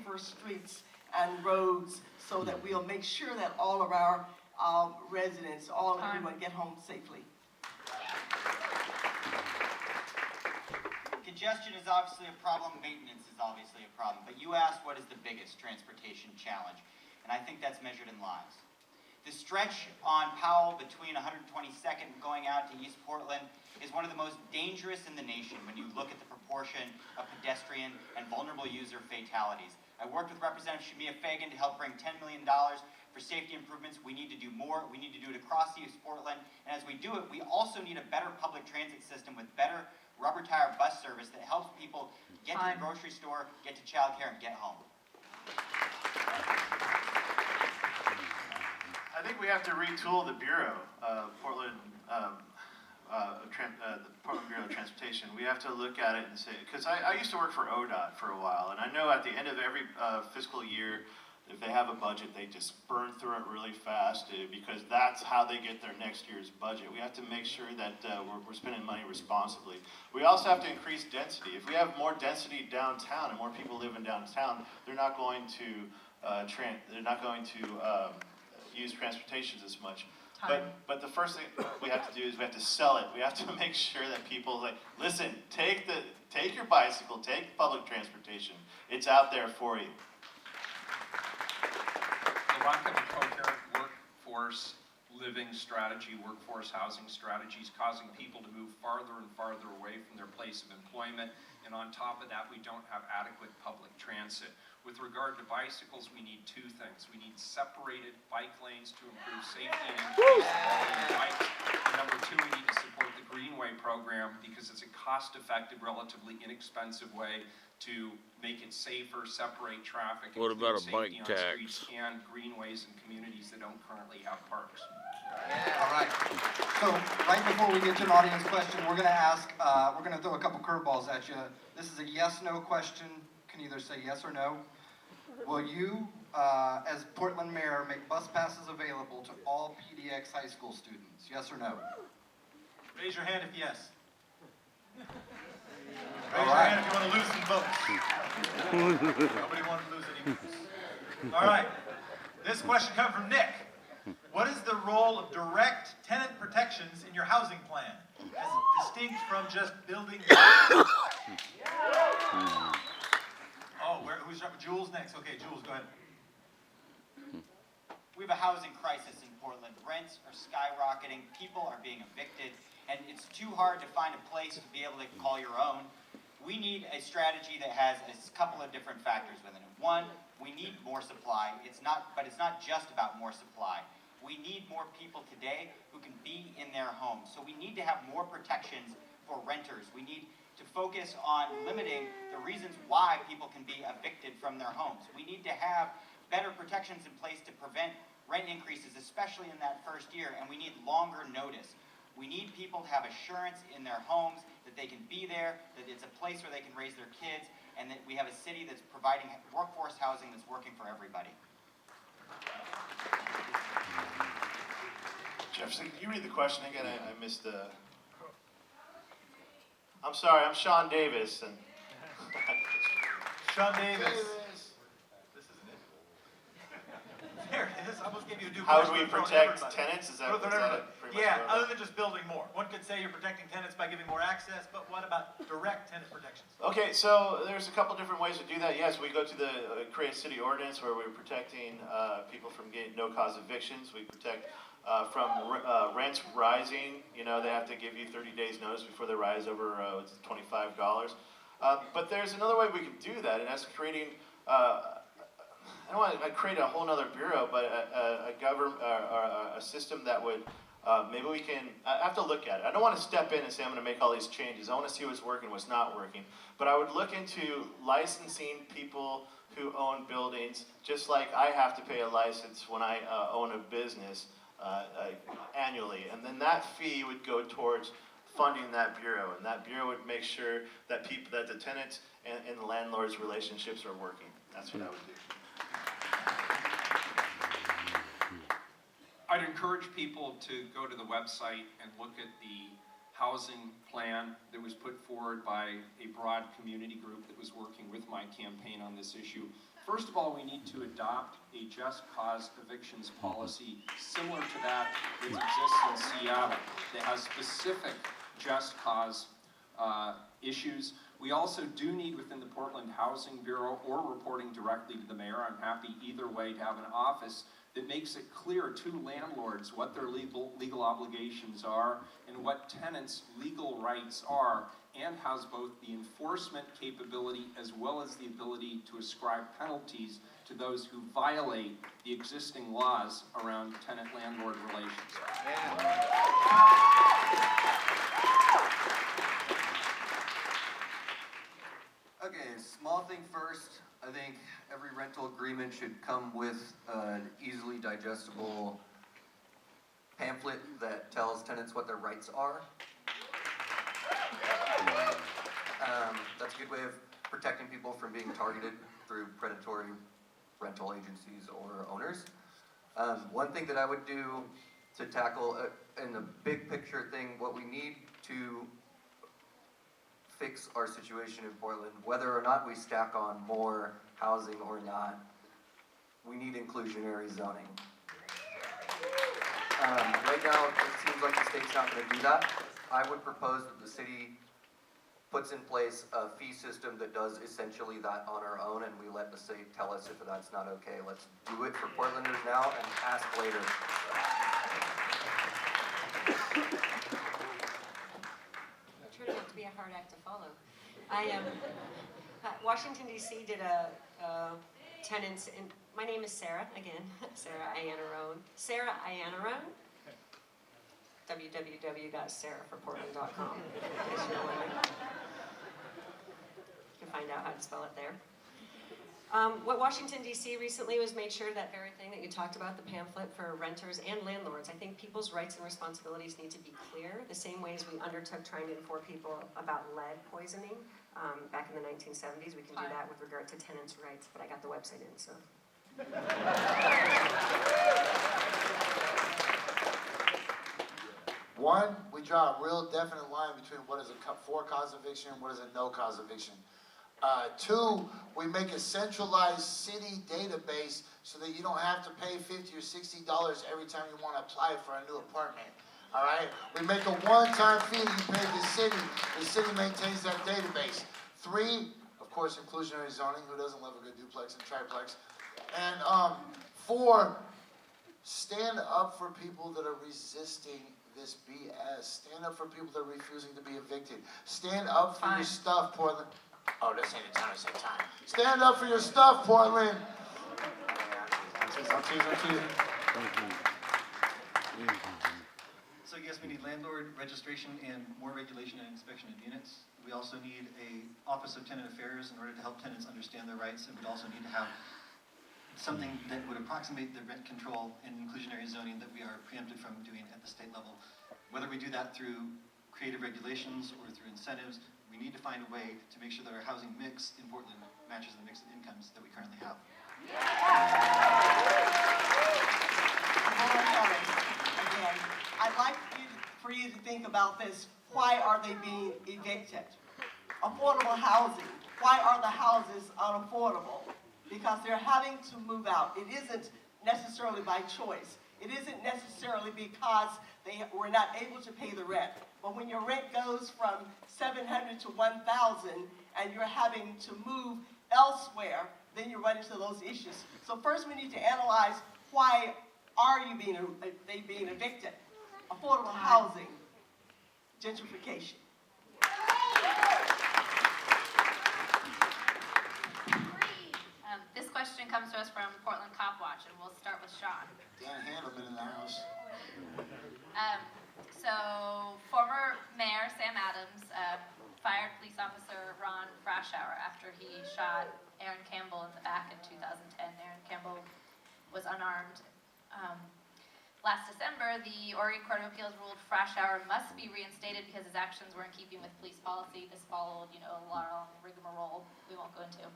safer streets and roads so that we'll make sure that all of our residents, everyone get home safely. Congestion is obviously a problem, maintenance is obviously a problem, but you asked what is the biggest transportation challenge, and I think that's measured in lives. The stretch on Powell between 122nd and going out to East Portland is one of the most dangerous in the nation when you look at the proportion of pedestrian and vulnerable user fatalities. I worked with Representative Shamia Fagan to help bring $10 million for safety improvements. We need to do more. We need to do it across East Portland, and as we do it, we also need a better public transit system with better rubber tire bus service that helps people get to the grocery store, get to childcare, and get home. I think we have to retool the Bureau, the Portland Bureau of Transportation. We have to look at it and say, because I used to work for ODOT for a while, and I know at the end of every fiscal year, if they have a budget, they just burn through it really fast because that's how they get their next year's budget. We have to make sure that we're spending money responsibly. We also have to increase density. If we have more density downtown and more people living downtown, they're not going to use transportation as much. But the first thing we have to do is we have to sell it. We have to make sure that people listen, take your bicycle, take public transportation. It's out there for you. The lack of a coherent workforce living strategy, workforce housing strategies, causing people to move farther and farther away from their place of employment. And on top of that, we don't have adequate public transit. With regard to bicycles, we need two things. We need separated bike lanes to improve safety and increase the quality of bikes. And number two, we need to support the Greenway program because it's a cost-effective, relatively inexpensive way to make it safer, separate traffic, what about a bike on tax? Streets and greenways in communities that don't currently have parks. All right. So right before we get to an audience question, we're going to ask, we're going to throw a couple curveballs at you. This is a yes/no question. You can either say yes or no. Will you, as Portland Mayor, make bus passes available to all PDX high school students? Yes or no? Raise your hand if yes. All Raise your right. hand if you want to lose some votes. Nobody wanted to lose any votes. All right. This question comes from Nick. What is the role of direct tenant protections in your housing plan, as distinct from just building? Who's up? Jules next. Okay, Jules, go ahead. We have a housing crisis in Portland. Rents are skyrocketing, people are being evicted, and it's too hard to find a place to be able to call your own. We need a strategy that has a couple of different factors within it. One, we need more supply. It's not just about more supply. We need more people today who can be in their homes. So we need to have more protections for renters. We need to focus on limiting the reasons why people can be evicted from their homes. We need to have better protections in place to prevent rent increases, especially in that first year, and we need longer notice. We need people to have assurance in their homes that they can be there, that it's a place where they can raise their kids, and that we have a city that's providing workforce housing that's working for everybody. Jefferson, can you read the question again? I missed the... I'm sorry, I'm Sean Davis. And Sean Davis. This isn't it. There it is. I almost gave you a due how question. would we for protect everybody. tenants? Is that For pretty everybody. much Yeah, what- other than just building more. One could say you're protecting tenants by giving more access, but what about direct tenant protections? Okay, so there's a couple different ways to do that. Yes, we go to the create city ordinance where we're protecting people from getting no-cause evictions. We protect from rents rising. You know, they have to give you 30 days notice before they rise over $25. But there's another way we can do that, and that's creating. I don't want to create a whole other bureau, but a system that would. Maybe we can. I have to look at it. I don't want to step in and say I'm going to make all these changes. I want to see what's working, what's not working. But I would look into licensing people who own buildings, just like I have to pay a license when I own a business annually, and then that fee would go towards funding that bureau, and that bureau would make sure that the tenants and the landlords' relationships are working. That's what I would do. I'd encourage people to go to the website and look at the housing plan that was put forward by a broad community group that was working with my campaign on this issue. First of all, we need to adopt a just cause evictions policy similar to that that exists in Seattle, that has specific just cause issues. We also do need within the Portland Housing Bureau, or reporting directly to the mayor, I'm happy either way, to have an office that makes it clear to landlords what their legal obligations are and what tenants' legal rights are, and has both the enforcement capability as well as the ability to ascribe penalties to those who violate the existing laws around tenant-landlord relations. Okay, small thing first. I think every rental agreement should come with an easily digestible pamphlet that tells tenants what their rights are. That's a good way of protecting people from being targeted through predatory rental agencies or owners. One thing that I would do to tackle in the big picture thing, what we need to fix our situation in Portland, whether or not we stack on more housing or not, we need inclusionary zoning. Right now, it seems like the state's not going to do that. I would propose that the city puts in place a fee system that does essentially that on our own, and we let the state tell us if that's not okay. Let's do it for Portlanders now and ask later. Turning out to be a hard act to follow. Washington D.C. did a tenants, and my name is Sarah, again, Sarah Iannarone. Sarah Iannarone, www.sarahforportland.com. You can find out how to spell it there. What Washington D.C. recently was made sure that very thing that you talked about, the pamphlet for renters and landlords. I think people's rights and responsibilities need to be clear, the same way as we undertook trying to inform people about lead poisoning back in the 1970s. We can do that with regard to tenants' rights, but I got the website in, so. One, we draw a real definite line between what is a for-cause eviction and what is a no-cause eviction. Two, we make a centralized city database so that you don't have to pay $50 or $60 every time you want to apply for a new apartment. All right? We make a one-time fee that you pay the city. The city maintains that database. Three, of course, inclusionary zoning. Who doesn't love a good duplex and triplex? And four, stand up for people that are resisting this BS. Stand up for people that are refusing to be evicted. Stand up for your stuff, Portland. Oh, this ain't the time to say time. Stand up for your stuff, Portland. I'm teasing. So yes, we need landlord registration and more regulation and inspection of units. We also need a Office of Tenant Affairs in order to help tenants understand their rights, and we'd also need to have something that would approximate the rent control and inclusionary zoning that we are preempted from doing at the state level. Whether we do that through creative regulations or through incentives, we need to find a way to make sure that our housing mix in Portland matches the mix of incomes that we currently have. Again, I'd like for you to think about this. Why are they being evicted? Affordable housing. Why are the houses unaffordable? Because they're having to move out. It isn't necessarily by choice. It isn't necessarily because they were not able to pay the rent. But when your rent goes from $700 to $1,000 and you're having to move elsewhere, then you run into those issues. So first we need to analyze, why are you being evicted? Affordable housing, gentrification. This question comes to us from Portland Cop Watch, and we'll start with Sean. Dan Handelman in the house. So, former Mayor Sam Adams fired police officer Ron Frashauer after he shot Aaron Campbell in the back in 2010. Aaron Campbell was unarmed. Last December, the Oregon Court of Appeals ruled Frashauer must be reinstated because his actions were in keeping with police policy. This followed, a long rigmarole we won't go into.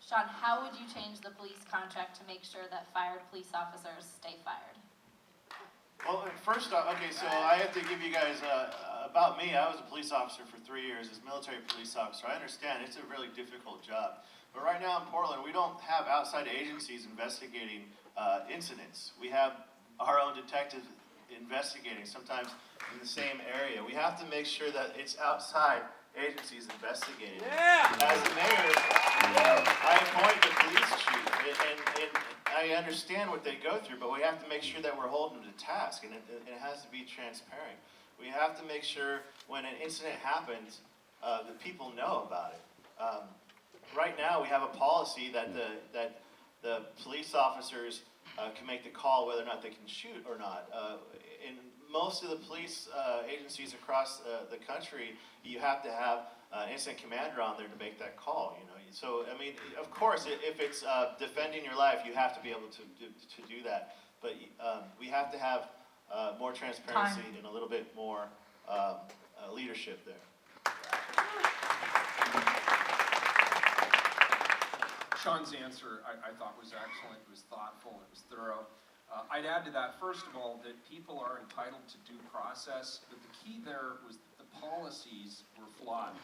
Sean, how would you change the police contract to make sure that fired police officers stay fired? Well, first off, okay, so I have to give you guys, about me, I was a police officer for 3 years as military police officer. I understand it's a really difficult job. But right now in Portland, we don't have outside agencies investigating incidents. We have our own detectives investigating, sometimes in the same area. We have to make sure that it's outside agencies investigating. As the mayor, I appoint the police chief, and I understand what they go through, but we have to make sure that we're holding them to task, and it has to be transparent. We have to make sure when an incident happens, that people know about it. Right now, we have a policy that the police officers can make the call whether or not they can shoot or not. In most of the police agencies across the country, you have to have an incident commander on there to make that call. You know, so I mean, of course, if it's defending your life, you have to be able to do that. But we have to have more transparency and a little bit more leadership there. Sean's answer, I thought was excellent, it was thoughtful, it was thorough. I'd add to that, first of all, that people are entitled to due process, but the key there was that the policies were flawed.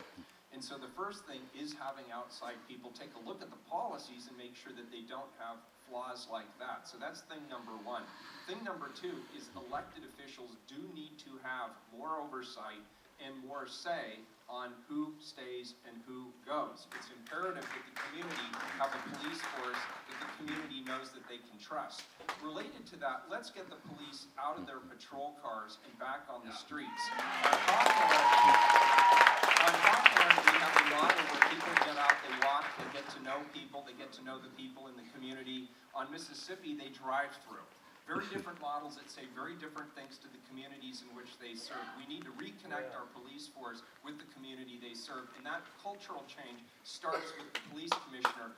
And so the first thing is having outside people take a look at the policies and make sure that they don't have flaws like that. So that's thing number one. Thing number two is elected officials do need to have more oversight and more say on who stays and who goes. It's imperative that the community have a police force that the community knows that they can trust. Related to that, let's get the police out of their patrol cars and back on the streets. On Hawthorne, we have a model where people get out, they walk, they get to know people, they get to know the people in the community. On Mississippi, they drive through. Very different models that say very different things to the communities in which they serve. We need to reconnect our police force with the community they serve, and that cultural change starts with the police commissioner